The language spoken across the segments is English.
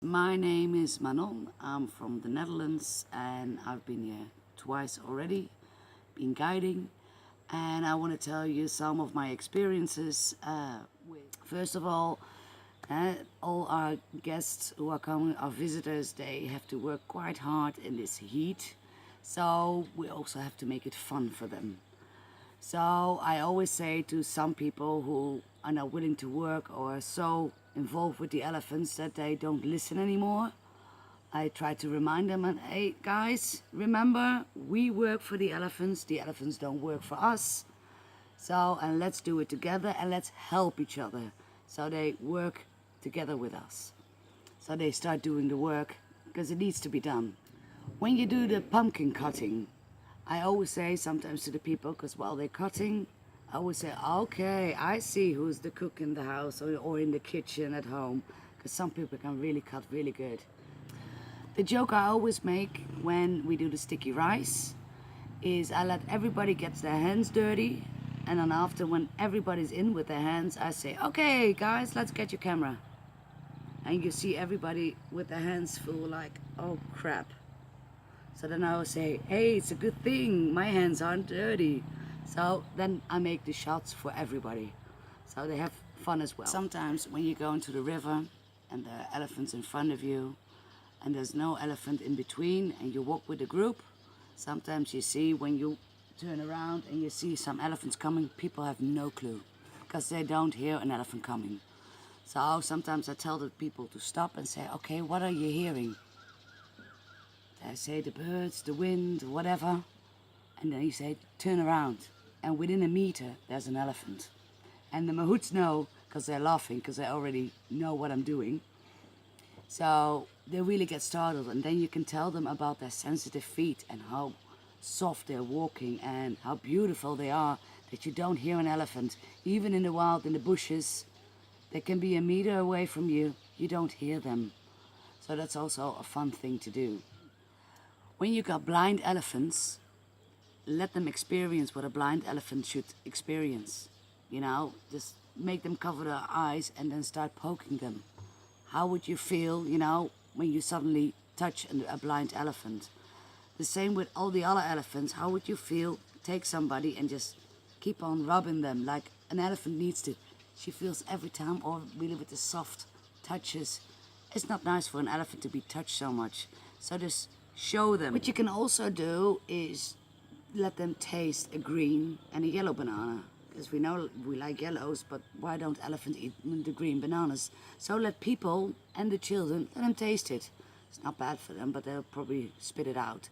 My name is Manon. I'm from the Netherlands and I've been here twice already, been guiding, and I want to tell you some of my experiences. First of all our guests who are coming, our visitors, they have to work quite hard in this heat, so we also have to make it fun for them. So I always say to some people who are not willing to work or are so involved with the elephants that they don't listen anymore, I try to remind them, and hey guys, remember, we work for the elephants don't work for us. So, and let's do it together and let's help each other. So they work together with us. So they start doing the work because it needs to be done. When you do the pumpkin cutting, I always say sometimes to the people, because while they're cutting, I always say, okay, I see who's the cook in the house or in the kitchen at home, because some people can really cut really good. The joke I always make when we do the sticky rice is I let everybody get their hands dirty, and then after, when everybody's in with their hands, I say, okay guys, let's get your camera. And you see everybody with their hands full like, oh crap. So then I will say, hey, it's a good thing my hands aren't dirty. So then I make the shots for everybody. So they have fun as well. Sometimes when you go into the river and there are elephants in front of you and there's no elephant in between and you walk with a group, sometimes you see when you turn around and you see some elephants coming, people have no clue because they don't hear an elephant coming. So sometimes I tell the people to stop and say, okay, what are you hearing? I say the birds, the wind, whatever, and then you say turn around, and within a meter there's an elephant. And the mahouts know, because they're laughing, because they already know what I'm doing. So they really get startled, and then you can tell them about their sensitive feet and how soft they're walking and how beautiful they are, that you don't hear an elephant. Even in the wild, in the bushes, they can be a meter away from you, you don't hear them. So that's also a fun thing to do. When you got blind elephants, let them experience what a blind elephant should experience. You know, just make them cover their eyes and then start poking them. How would you feel, you know, when you suddenly touch a blind elephant? The same with all the other elephants. How would you feel, take somebody and just keep on rubbing them like an elephant needs to. She feels every time, or really with the soft touches. It's not nice for an elephant to be touched so much. So just show them. What you can also do is let them taste a green and a yellow banana. Because we know we like yellows, but why don't elephants eat the green bananas? So let people and the children, let them taste it. It's not bad for them, but they'll probably spit it out.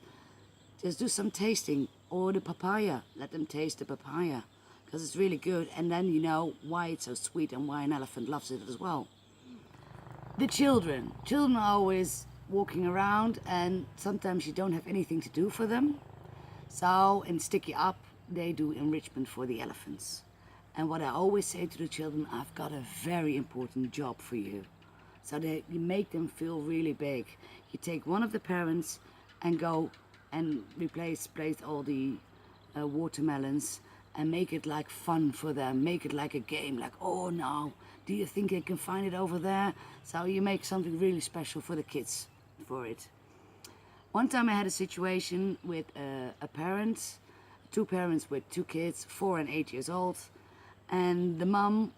Just do some tasting. Or the papaya, let them taste the papaya. Because it's really good, and then you know why it's so sweet and why an elephant loves it as well. The children are always walking around, and sometimes you don't have anything to do for them. So in Sticky Up, they do enrichment for the elephants. And what I always say to the children, I've got a very important job for you. So that you make them feel really big. You take one of the parents and go and replace all the watermelons and make it like fun for them. Make it like a game, like, oh no, do you think they can find it over there? So you make something really special for the kids for it. One time I had a situation with a parent, two parents with two kids, 4 and 8 years old, and the mom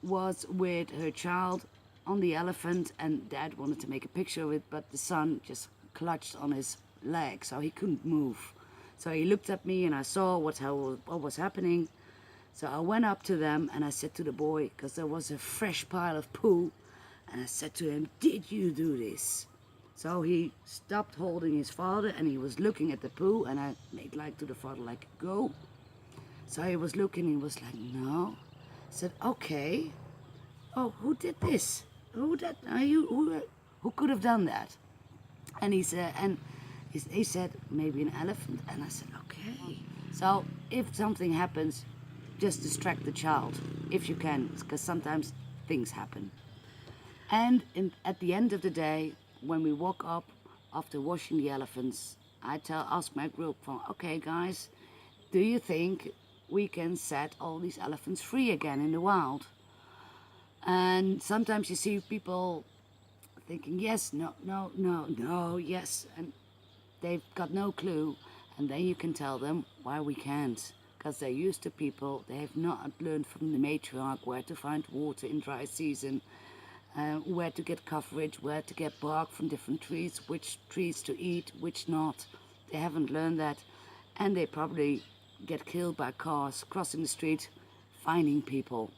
was with her child on the elephant, and dad wanted to make a picture of it, but the son just clutched on his leg, so he couldn't move. So he looked at me and I saw what was happening. So I went up to them and I said to the boy, because there was a fresh pile of poo, and I said to him, did you do this? So he stopped holding his father and he was looking at the poo, and I made like to the father, like, go. So he was looking, he was like, no. I said, okay. Oh, who did this? Who could have done that? And he said, maybe an elephant. And I said, okay. So if something happens, just distract the child, if you can, because sometimes things happen. And at the end of the day, when we walk up after washing the elephants, I ask my group, okay guys, do you think we can set all these elephants free again in the wild? And sometimes you see people thinking yes, no, no, no, no, yes, and they've got no clue. And then you can tell them why we can't, because they're used to people. They have not learned from the matriarch where to find water in dry season, where to get coverage, where to get bark from different trees, which trees to eat, which not. They haven't learned that, and they probably get killed by cars crossing the street, finding people.